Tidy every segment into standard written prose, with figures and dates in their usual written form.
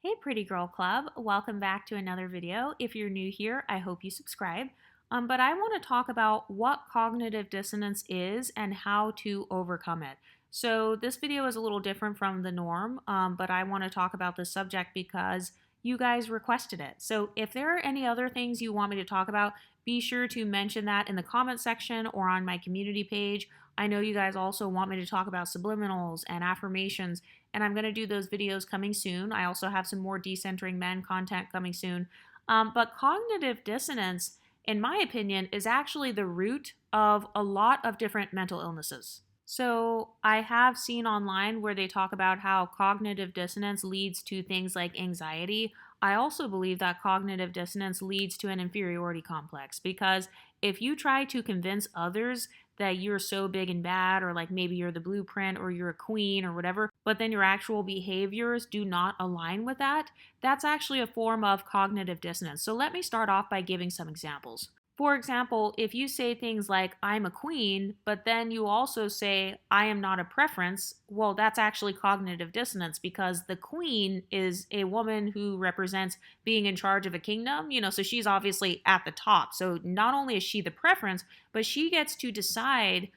Hey Pretty Girl Club, welcome back to another video. If you're new here, I hope you subscribe. But I want to talk about what cognitive dissonance is and how to overcome it. So this video is a little different from the norm, but I want to talk about this subject because you guys requested it. So if there are any other things you want me to talk about, be sure to mention that in the comment section or on my community page. I know you guys also want me to talk about subliminals and affirmations, and I'm going to do those videos coming soon. I also have some more decentering men content coming soon. But cognitive dissonance, in my opinion, is actually the root of a lot of different mental illnesses. So I have seen online where they talk about how cognitive dissonance leads to things like anxiety. I also believe that cognitive dissonance leads to an inferiority complex because if you try to convince others that you're so big and bad, or like maybe you're the blueprint or you're a queen or whatever, but then your actual behaviors do not align with that, that's actually a form of cognitive dissonance. So let me start off by giving some examples. For example, if you say things like, I'm a queen, but then you also say, I am not a preference, well, that's actually cognitive dissonance because the queen is a woman who represents being in charge of a kingdom, so she's obviously at the top. So not only is she the preference, but she gets to decide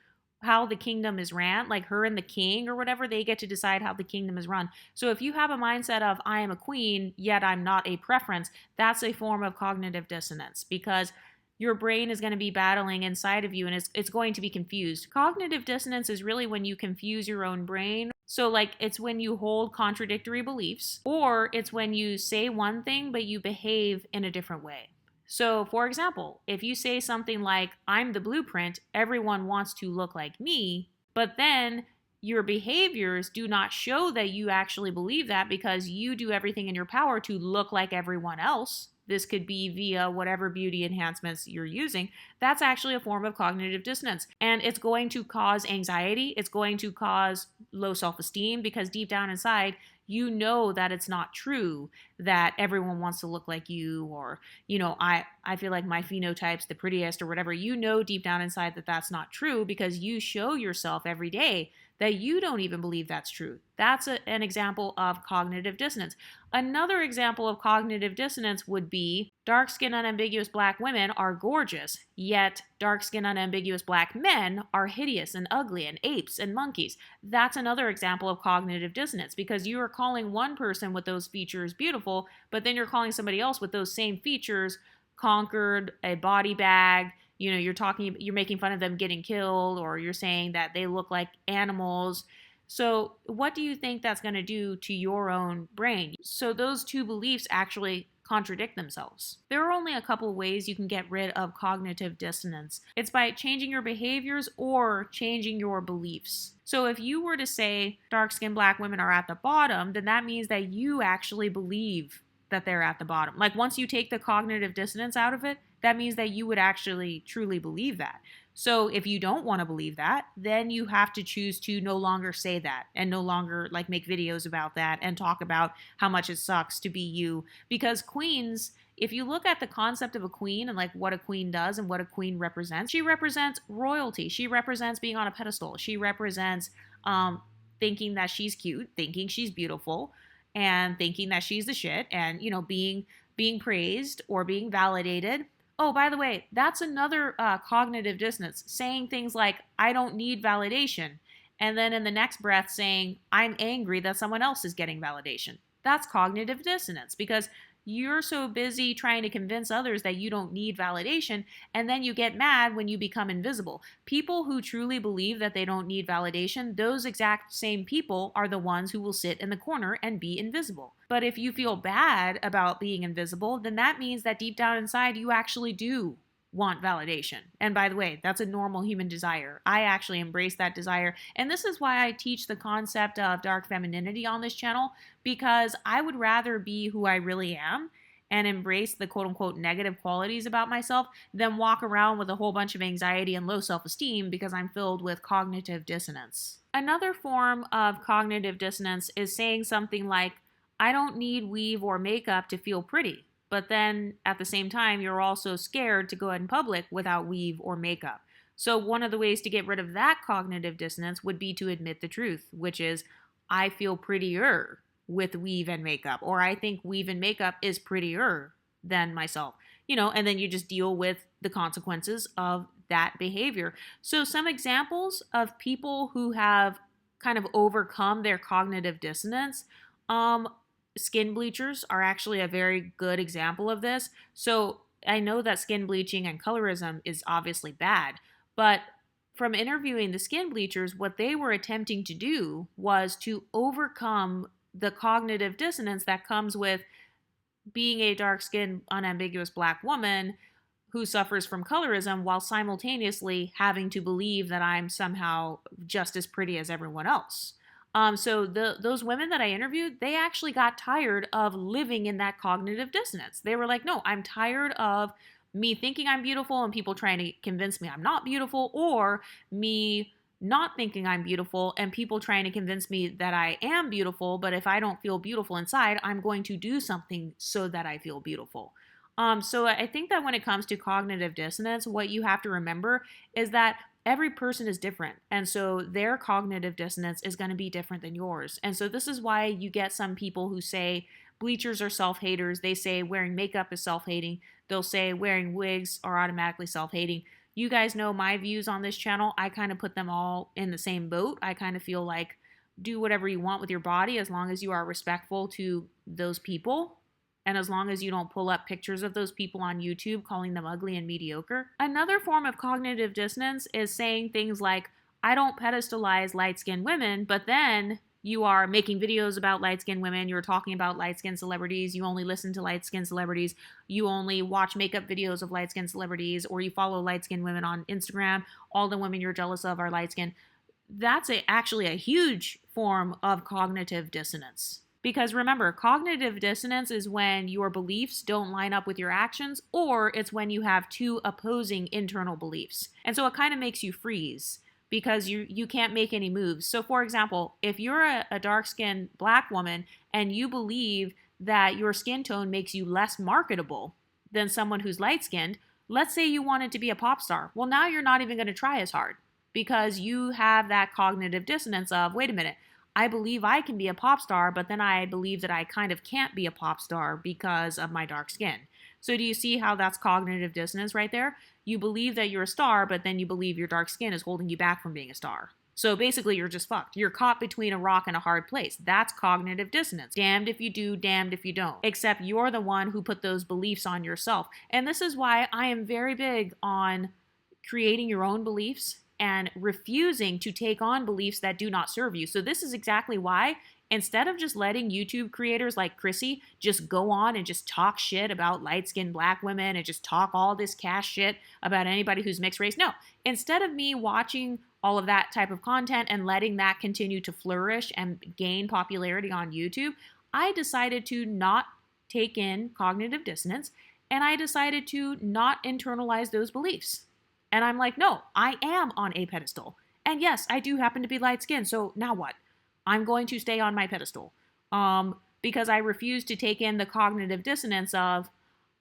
how the kingdom is ran, like her and the king or whatever, they get to decide how the kingdom is run. So if you have a mindset of, I am a queen, yet I'm not a preference, that's a form of cognitive dissonance because your brain is going to be battling inside of you and it's going to be confused. Cognitive dissonance is really when you confuse your own brain. So like it's when you hold contradictory beliefs, or it's when you say one thing but you behave in a different way. So for example, if you say something like, I'm the blueprint, everyone wants to look like me, but then your behaviors do not show that you actually believe that because you do everything in your power to look like everyone else. This could be via whatever beauty enhancements you're using. That's actually a form of cognitive dissonance. And it's going to cause anxiety. It's going to cause low self-esteem because deep down inside, you know that it's not true that everyone wants to look like you, or, I feel like my phenotype's the prettiest or whatever. You know deep down inside that that's not true because you show yourself every day that you don't even believe that's true. That's an example of cognitive dissonance. Another example of cognitive dissonance would be dark-skinned unambiguous black women are gorgeous, yet dark-skinned unambiguous black men are hideous and ugly and apes and monkeys. That's another example of cognitive dissonance because you are calling one person with those features beautiful, but then you're calling somebody else with those same features conquered, a body bag. You're making fun of them getting killed, or you're saying that they look like animals. So what do you think that's going to do to your own brain? So those two beliefs actually contradict themselves. There are only a couple ways you can get rid of cognitive dissonance. It's by changing your behaviors or changing your beliefs. So if you were to say dark-skinned black women are at the bottom, then that means that you actually believe that they're at the bottom. Like once you take the cognitive dissonance out of it, that means that you would actually truly believe that. So if you don't want to believe that, then you have to choose to no longer say that and no longer like make videos about that and talk about how much it sucks to be you. Because queens, if you look at the concept of a queen and like what a queen does and what a queen represents, she represents royalty. She represents being on a pedestal. She represents thinking that she's cute, thinking she's beautiful, and thinking that she's the shit, and being praised or being validated. Oh, by the way, that's another cognitive dissonance, saying things like, I don't need validation, and then in the next breath saying, I'm angry that someone else is getting validation. That's cognitive dissonance because you're so busy trying to convince others that you don't need validation, and then you get mad when you become invisible. People who truly believe that they don't need validation, those exact same people are the ones who will sit in the corner and be invisible. But if you feel bad about being invisible, then that means that deep down inside you actually do want validation. And by the way, that's a normal human desire. I actually embrace that desire. And this is why I teach the concept of dark femininity on this channel, because I would rather be who I really am and embrace the quote unquote negative qualities about myself than walk around with a whole bunch of anxiety and low self-esteem because I'm filled with cognitive dissonance. Another form of cognitive dissonance is saying something like, I don't need weave or makeup to feel pretty. But then at the same time, you're also scared to go out in public without weave or makeup. So one of the ways to get rid of that cognitive dissonance would be to admit the truth, which is, I feel prettier with weave and makeup, or I think weave and makeup is prettier than myself, and then you just deal with the consequences of that behavior. So, some examples of people who have kind of overcome their cognitive dissonance. Um, Skin bleachers are actually a very good example of this. So, I know that skin bleaching and colorism is obviously bad, but from interviewing the skin bleachers, what they were attempting to do was to overcome the cognitive dissonance that comes with being a dark skinned, unambiguous black woman who suffers from colorism while simultaneously having to believe that I'm somehow just as pretty as everyone else. So those women that I interviewed, they actually got tired of living in that cognitive dissonance. They were like, no, I'm tired of me thinking I'm beautiful and people trying to convince me I'm not beautiful, or me not thinking I'm beautiful and people trying to convince me that I am beautiful, but if I don't feel beautiful inside, I'm going to do something so that I feel beautiful. So I think that when it comes to cognitive dissonance, what you have to remember is that every person is different. And so their cognitive dissonance is going to be different than yours. And so this is why you get some people who say bleachers are self-haters. They say wearing makeup is self-hating. They'll say wearing wigs are automatically self-hating. You guys know my views on this channel. I kind of put them all in the same boat. I kind of feel like do whatever you want with your body as long as you are respectful to those people. And as long as you don't pull up pictures of those people on YouTube calling them ugly and mediocre. Another form of cognitive dissonance is saying things like, I don't pedestalize light-skinned women, but then you are making videos about light-skinned women, you're talking about light-skinned celebrities, you only listen to light-skinned celebrities, you only watch makeup videos of light-skinned celebrities, or you follow light-skinned women on Instagram, all the women you're jealous of are light-skinned. That's actually a huge form of cognitive dissonance. Because remember, cognitive dissonance is when your beliefs don't line up with your actions, or it's when you have two opposing internal beliefs. And so it kind of makes you freeze because you can't make any moves. So for example, if you're a dark-skinned black woman and you believe that your skin tone makes you less marketable than someone who's light-skinned, let's say you wanted to be a pop star. Well, now you're not even going to try as hard because you have that cognitive dissonance of, wait a minute, I believe I can be a pop star, but then I believe that I kind of can't be a pop star because of my dark skin. So do you see how that's cognitive dissonance right there? You believe that you're a star, but then you believe your dark skin is holding you back from being a star. So basically, you're just fucked. You're caught between a rock and a hard place. That's cognitive dissonance. Damned if you do, damned if you don't. Except you're the one who put those beliefs on yourself. And this is why I am very big on creating your own beliefs and refusing to take on beliefs that do not serve you. So this is exactly why, instead of just letting YouTube creators like Chrissy just go on and just talk shit about light-skinned black women and just talk all this cash shit about anybody who's mixed race, no. Instead of me watching all of that type of content and letting that continue to flourish and gain popularity on YouTube, I decided to not take in cognitive dissonance, and I decided to not internalize those beliefs. And I'm like, no, I am on a pedestal. And yes, I do happen to be light-skinned, so now what? I'm going to stay on my pedestal. Because I refuse to take in the cognitive dissonance of,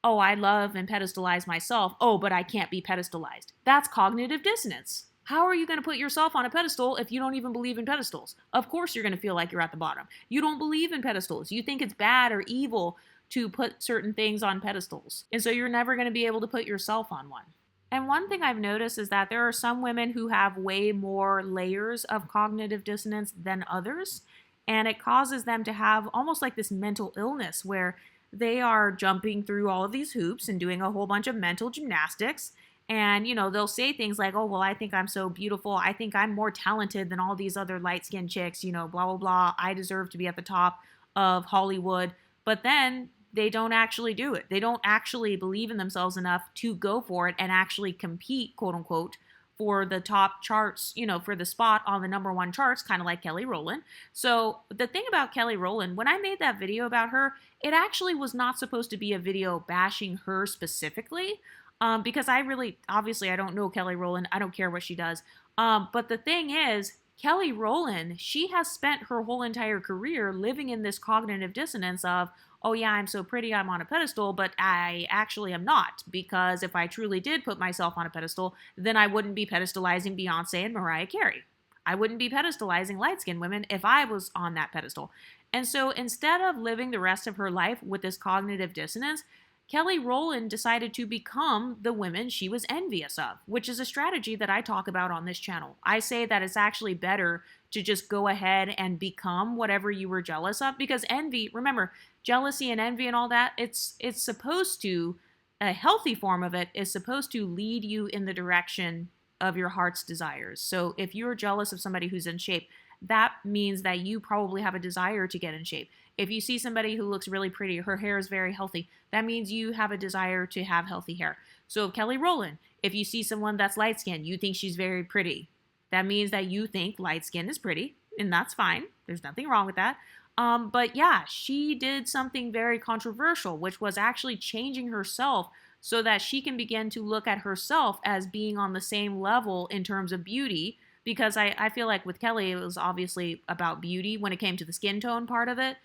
oh, I love and pedestalize myself. Oh, but I can't be pedestalized. That's cognitive dissonance. How are you going to put yourself on a pedestal if you don't even believe in pedestals? Of course you're going to feel like you're at the bottom. You don't believe in pedestals. You think it's bad or evil to put certain things on pedestals. And so you're never going to be able to put yourself on one. And one thing I've noticed is that there are some women who have way more layers of cognitive dissonance than others, and it causes them to have almost like this mental illness where they are jumping through all of these hoops and doing a whole bunch of mental gymnastics, and they'll say things like, oh, well, I think I'm so beautiful, I think I'm more talented than all these other light-skinned chicks, blah, blah, blah, I deserve to be at the top of Hollywood, but then they don't actually do it. They don't actually believe in themselves enough to go for it and actually compete, quote unquote, for the top charts, for the spot on the #1 charts, kind of like Kelly Rowland. So the thing about Kelly Rowland, when I made that video about her, it actually was not supposed to be a video bashing her specifically, because obviously I don't know Kelly Rowland. I don't care what she does. But the thing is, Kelly Rowland, she has spent her whole entire career living in this cognitive dissonance of, oh yeah, I'm so pretty, I'm on a pedestal, but I actually am not, because if I truly did put myself on a pedestal, then I wouldn't be pedestalizing Beyonce and Mariah Carey. I wouldn't be pedestalizing light-skinned women if I was on that pedestal. And so instead of living the rest of her life with this cognitive dissonance, Kelly Rowland decided to become the women she was envious of, which is a strategy that I talk about on this channel. I say that it's actually better to just go ahead and become whatever you were jealous of, because envy, remember, jealousy and envy and all that, it's supposed to, a healthy form of it is supposed to lead you in the direction of your heart's desires. So if you're jealous of somebody who's in shape, that means that you probably have a desire to get in shape. If you see somebody who looks really pretty, her hair is very healthy, that means you have a desire to have healthy hair. So Kelly Rowland, if you see someone that's light skinned, you think she's very pretty. That means that you think light skin is pretty, and that's fine. There's nothing wrong with that. But yeah, she did something very controversial, which was actually changing herself so that she can begin to look at herself as being on the same level in terms of beauty. Because I feel like with Kelly, it was obviously about beauty when it came to the skin tone part of it,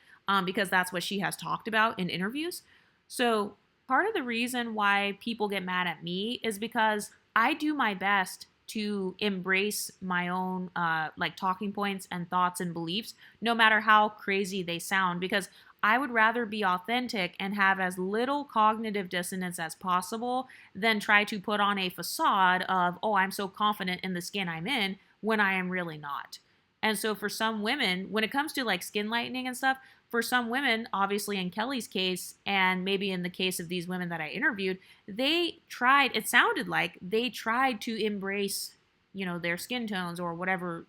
because that's what she has talked about in interviews. So part of the reason why people get mad at me is because I do my best to embrace my own like talking points and thoughts and beliefs, no matter how crazy they sound, because I would rather be authentic and have as little cognitive dissonance as possible than try to put on a facade of, oh, I'm so confident in the skin I'm in, when I am really not. And so for some women, when it comes to like skin lightening and stuff, for some women, obviously in Kelly's case, and maybe in the case of these women that I interviewed, they tried, it sounded like they tried to embrace, you know, their skin tones or whatever,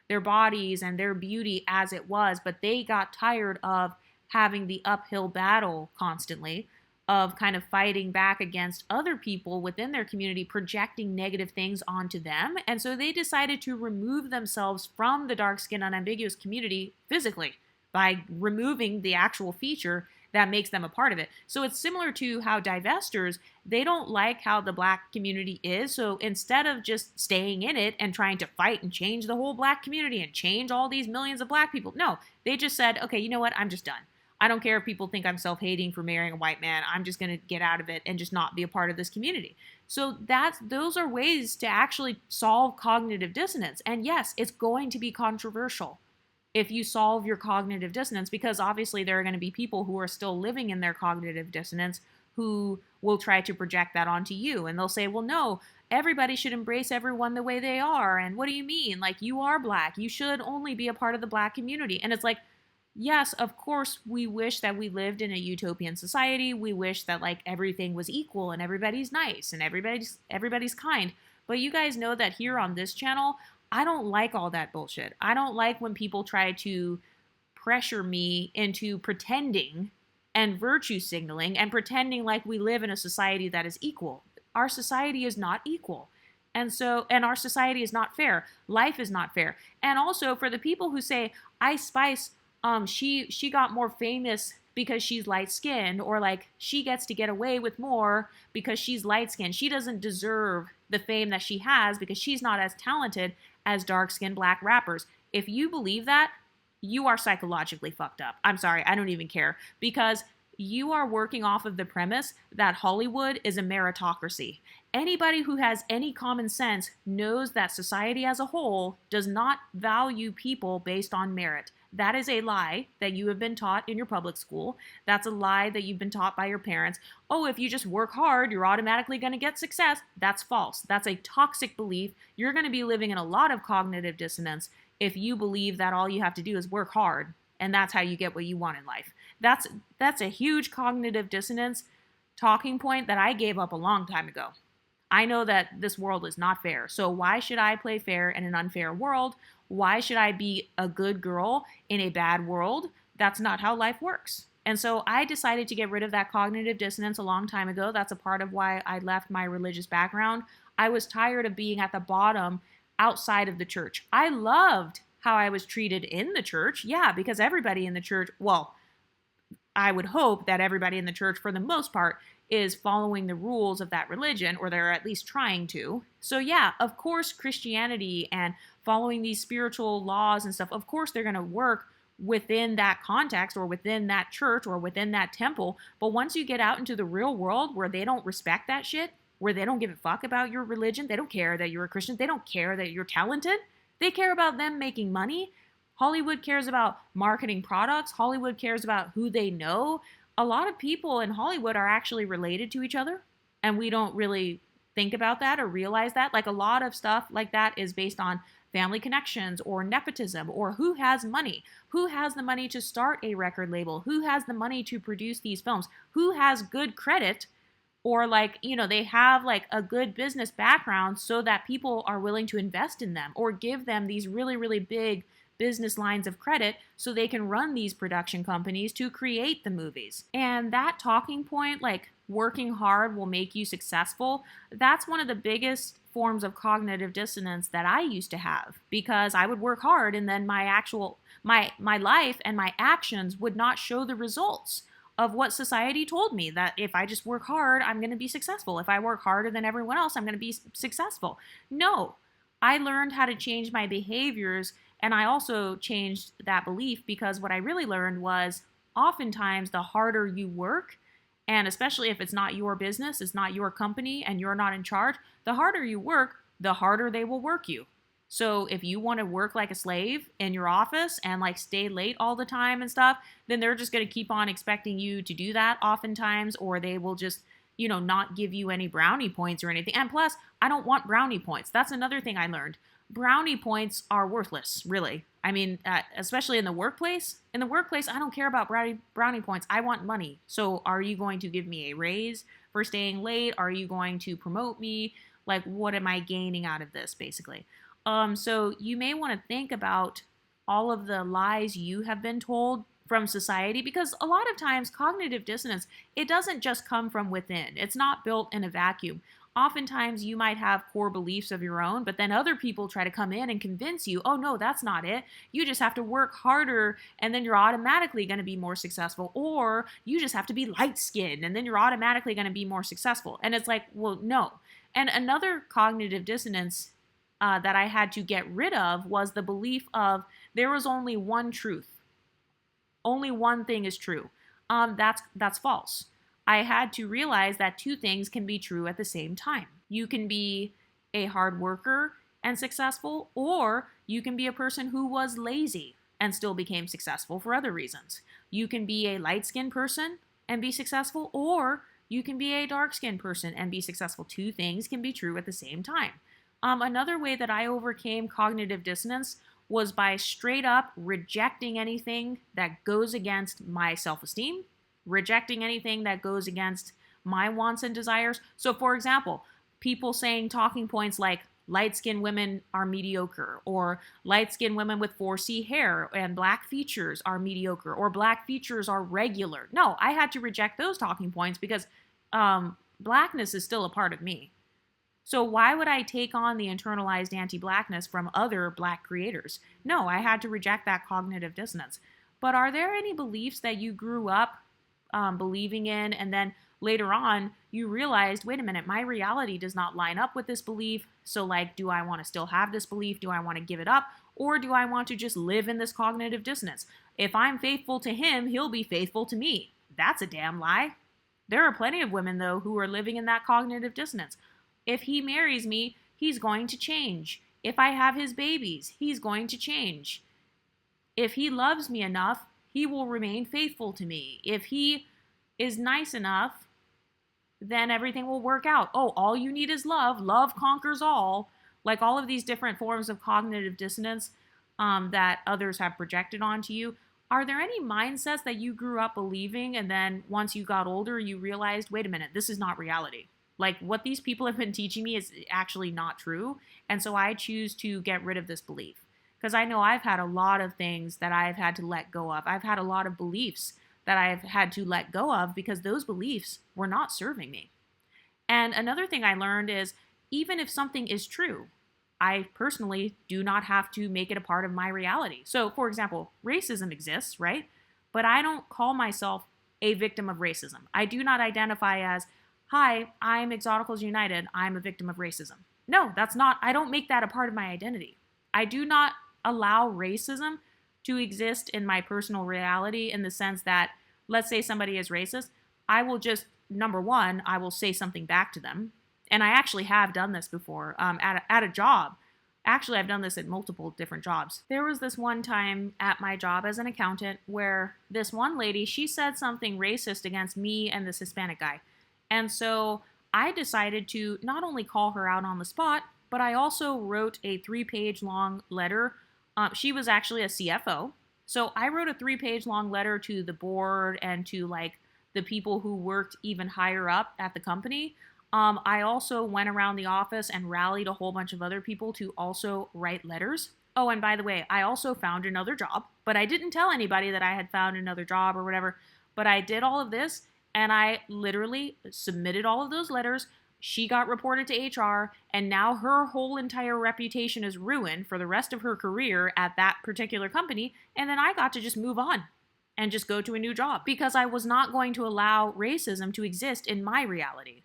their bodies and their beauty as it was, but they got tired of having the uphill battle constantly of kind of fighting back against other people within their community, projecting negative things onto them. And so they decided to remove themselves from the dark-skinned, unambiguous community physically by removing the actual feature that makes them a part of it. So it's similar to how divestors, they don't like how the black community is. So instead of just staying in it and trying to fight and change the whole black community and change all these millions of black people, no, they just said, okay, you know what? I'm just done. I don't care if people think I'm self-hating for marrying a white man. I'm just going to get out of it and just not be a part of this community. So those are ways to actually solve cognitive dissonance. And yes, it's going to be controversial if you solve your cognitive dissonance, because obviously there are going to be people who are still living in their cognitive dissonance who will try to project that onto you. And they'll say, well, no, everybody should embrace everyone the way they are. And what do you mean? Like, you are black. You should only be a part of the black community. And it's like, yes, of course, we wish that we lived in a utopian society. We wish that like everything was equal and everybody's nice and everybody's kind. But you guys know that here on this channel, I don't like all that bullshit. I don't like when people try to pressure me into pretending and virtue signaling and pretending like we live in a society that is equal. Our society is not equal. And our society is not fair. Life is not fair. And also for the people who say, Ice Spice, she got more famous because she's light-skinned, or like she gets to get away with more because she's light-skinned. She doesn't deserve the fame that she has because she's not as talented as dark-skinned black rappers. If you believe that, you are psychologically fucked up. I'm sorry, I don't even care, because you are working off of the premise that Hollywood is a meritocracy. Anybody who has any common sense knows that society as a whole does not value people based on merit. That is a lie that you have been taught in your public school. That's a lie that you've been taught by your parents. Oh, if you just work hard, you're automatically going to get success. That's false. That's a toxic belief. You're going to be living in a lot of cognitive dissonance if you believe that all you have to do is work hard and that's how you get what you want in life. That's a huge cognitive dissonance talking point that I gave up a long time ago. I know that this world is not fair. So why should I play fair in an unfair world? Why should I be a good girl in a bad world? That's not how life works. And so I decided to get rid of that cognitive dissonance a long time ago. That's a part of why I left my religious background. I was tired of being at the bottom outside of the church. I loved how I was treated in the church. Yeah, because everybody in the church, well, I would hope that everybody in the church, for the most part, is following the rules of that religion, or they're at least trying to. So yeah, of course, Christianity and following these spiritual laws and stuff, of course they're going to work within that context or within that church or within that temple. But once you get out into the real world where they don't respect that shit, where they don't give a fuck about your religion, they don't care that you're a Christian, they don't care that you're talented, they care about them making money, Hollywood cares about marketing products. Hollywood cares about who they know. A lot of people in Hollywood are actually related to each other, and we don't really think about that or realize that. Like a lot of stuff like that is based on family connections or nepotism or who has money, who has the money to start a record label, who has the money to produce these films, who has good credit, or like, they have like a good business background so that people are willing to invest in them or give them these really, really big business lines of credit so they can run these production companies to create the movies. And that talking point, like working hard will make you successful, that's one of the biggest forms of cognitive dissonance that I used to have, because I would work hard and then my life and my actions would not show the results of what society told me, that if I just work hard, I'm going to be successful. If I work harder than everyone else, I'm going to be successful. No, I learned how to change my behaviors, and I also changed that belief, because what I really learned was oftentimes the harder you work, and especially if it's not your business, it's not your company, and you're not in charge, the harder you work, the harder they will work you. So if you want to work like a slave in your office and like stay late all the time and stuff, then they're just going to keep on expecting you to do that oftentimes, or they will just, not give you any brownie points or anything. And plus, I don't want brownie points. That's another thing I learned. Brownie points are worthless, really. I mean, especially in the workplace. In the workplace, I don't care about brownie points. I want money. So are you going to give me a raise for staying late? Are you going to promote me? Like, what am I gaining out of this, basically? So you may want to think about all of the lies you have been told from society, because a lot of times cognitive dissonance, it doesn't just come from within. It's not built in a vacuum. Oftentimes you might have core beliefs of your own, but then other people try to come in and convince you, oh no, that's not it. You just have to work harder and then you're automatically going to be more successful. Or you just have to be light-skinned and then you're automatically going to be more successful. And it's like, well, no. And another cognitive dissonance that I had to get rid of was the belief of there was only one truth. Only one thing is true. That's false. I had to realize that two things can be true at the same time. You can be a hard worker and successful, or you can be a person who was lazy and still became successful for other reasons. You can be a light-skinned person and be successful, or you can be a dark-skinned person and be successful. Two things can be true at the same time. Another way that I overcame cognitive dissonance was by straight up rejecting anything that goes against my self-esteem, rejecting anything that goes against my wants and desires. So for example, people saying talking points like light-skinned women are mediocre, or light-skinned women with 4C hair and black features are mediocre, or black features are regular. No, I had to reject those talking points because blackness is still a part of me. So why would I take on the internalized anti-blackness from other black creators? No, I had to reject that cognitive dissonance. But are there any beliefs that you grew up believing in, and then later on you realized, wait a minute, my reality does not line up with this belief. So like, do I want to still have this belief? Do I want to give it up? Or do I want to just live in this cognitive dissonance? If I'm faithful to him, he'll be faithful to me. That's a damn lie. There are plenty of women, though, who are living in that cognitive dissonance. If he marries me, he's going to change. If I have his babies, he's going to change. If he loves me enough, he will remain faithful to me. If he is nice enough, then everything will work out. Oh, all you need is love. Love conquers all. Like all of these different forms of cognitive dissonance that others have projected onto you. Are there any mindsets that you grew up believing, and then once you got older, you realized, wait a minute, this is not reality? Like what these people have been teaching me is actually not true. And so I choose to get rid of this belief, because I know I've had a lot of things that I've had to let go of. I've had a lot of beliefs that I've had to let go of because those beliefs were not serving me. And another thing I learned is, even if something is true, I personally do not have to make it a part of my reality. So for example, racism exists, right? But I don't call myself a victim of racism. I do not identify as, hi, I'm Exoticals United, I'm a victim of racism. No, that's not, I don't make that a part of my identity. I do not allow racism to exist in my personal reality, in the sense that, let's say somebody is racist, I will just, number one, I will say something back to them. And I actually have done this before at a job. Actually, I've done this at multiple different jobs. There was this one time at my job as an accountant where this one lady, she said something racist against me and this Hispanic guy. And so I decided to not only call her out on the spot, but I also wrote a 3-page long letter. She was actually a CFO. So I wrote a 3-page long letter to the board and to like the people who worked even higher up at the company. I also went around the office and rallied a whole bunch of other people to also write letters. Oh, and by the way, I also found another job, but I didn't tell anybody that I had found another job or whatever. But I did all of this and I literally submitted all of those letters. She got reported to HR, and now her whole entire reputation is ruined for the rest of her career at that particular company. And then I got to just move on and just go to a new job because I was not going to allow racism to exist in my reality.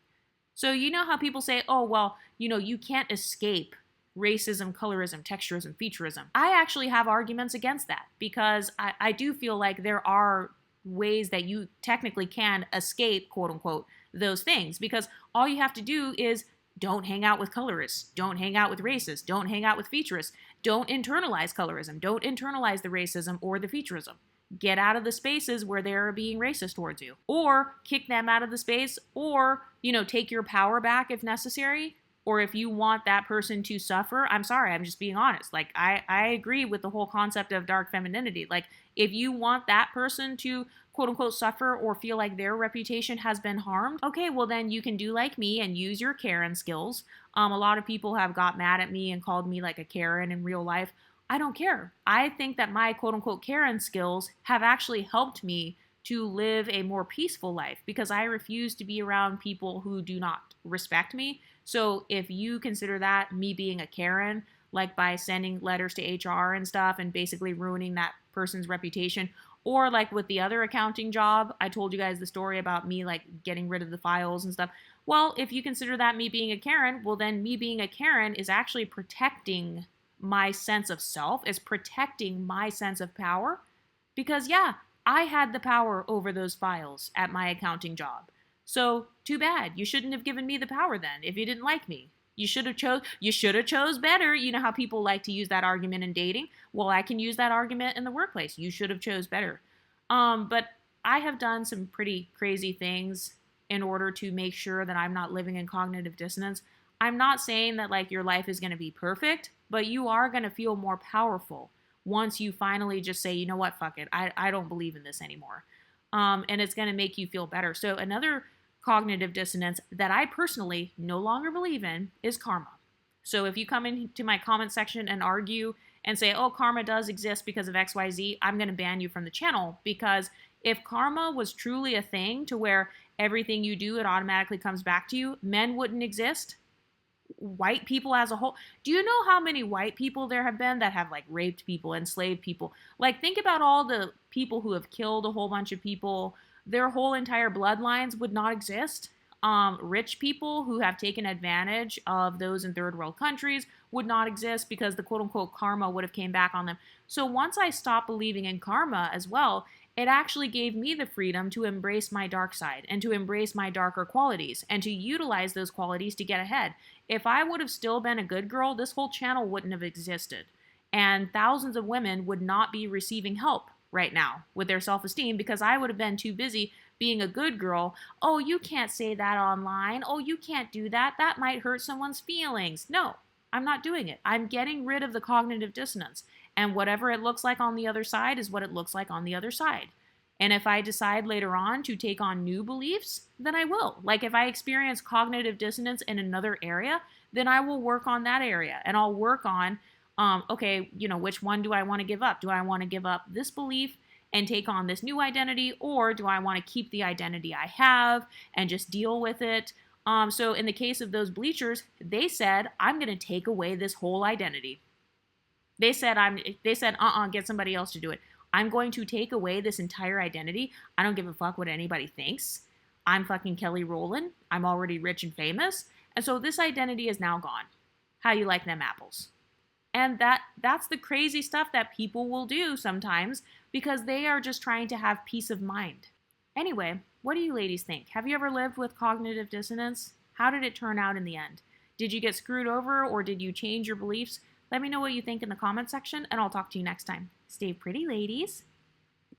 So you know how people say, oh, well, you can't escape racism, colorism, texturism, featureism. I actually have arguments against that because I do feel like there are ways that you technically can escape, quote unquote, those things, because all you have to do is don't hang out with colorists, don't hang out with racists, don't hang out with featurists, don't internalize colorism, don't internalize the racism or the featureism. Get out of the spaces where they're being racist towards you, or kick them out of the space, or, take your power back if necessary. Or if you want that person to suffer, I'm sorry, I'm just being honest. Like, I agree with the whole concept of dark femininity. Like, if you want that person to, quote unquote, suffer or feel like their reputation has been harmed, okay, well then you can do like me and use your Karen skills. A lot of people have got mad at me and called me like a Karen in real life. I don't care. I think that my quote unquote Karen skills have actually helped me to live a more peaceful life because I refuse to be around people who do not respect me. So if you consider that me being a Karen, like by sending letters to HR and stuff and basically ruining that person's reputation, or like with the other accounting job, I told you guys the story about me like getting rid of the files and stuff. Well, if you consider that me being a Karen, well then me being a Karen is actually protecting my sense of self, is protecting my sense of power. Because yeah, I had the power over those files at my accounting job. So too bad. You shouldn't have given me the power then if you didn't like me. You should have chose better. You know how people like to use that argument in dating? Well, I can use that argument in the workplace. You should have chose better. But I have done some pretty crazy things in order to make sure that I'm not living in cognitive dissonance. I'm not saying that like your life is going to be perfect, but you are going to feel more powerful once you finally just say, you know what, fuck it. I don't believe in this anymore. And it's going to make you feel better. So another cognitive dissonance that I personally no longer believe in is karma. So if you come into my comment section and argue and say, oh, karma does exist because of XYZ, I'm going to ban you from the channel, because if karma was truly a thing to where everything you do, it automatically comes back to you, men wouldn't exist. White people as a whole. Do you know how many white people there have been that have like raped people, enslaved people? Like think about all the people who have killed a whole bunch of people. Their whole entire bloodlines would not exist. Rich people who have taken advantage of those in third world countries would not exist because the quote unquote karma would have came back on them. So once I stopped believing in karma as well, it actually gave me the freedom to embrace my dark side and to embrace my darker qualities and to utilize those qualities to get ahead. If I would have still been a good girl, this whole channel wouldn't have existed. And thousands of women would not be receiving help right now with their self-esteem because I would have been too busy being a good girl. Oh, you can't say that online. Oh, you can't do that. That might hurt someone's feelings. No, I'm not doing it. I'm getting rid of the cognitive dissonance. And whatever it looks like on the other side is what it looks like on the other side. And if I decide later on to take on new beliefs, then I will. Like if I experience cognitive dissonance in another area, then I will work on that area. And I'll work on, okay, which one do I want to give up? Do I want to give up this belief and take on this new identity? Or do I want to keep the identity I have and just deal with it? So in the case of those bleachers, they said, I'm going to take away this whole identity. They said, get somebody else to do it. I'm going to take away this entire identity. I don't give a fuck what anybody thinks. I'm fucking Kelly Rowland. I'm already rich and famous. And so this identity is now gone. How you like them apples? And that's the crazy stuff that people will do sometimes because they are just trying to have peace of mind. Anyway, what do you ladies think? Have you ever lived with cognitive dissonance? How did it turn out in the end? Did you get screwed over or did you change your beliefs? Let me know what you think in the comment section, and I'll talk to you next time. Stay pretty, ladies.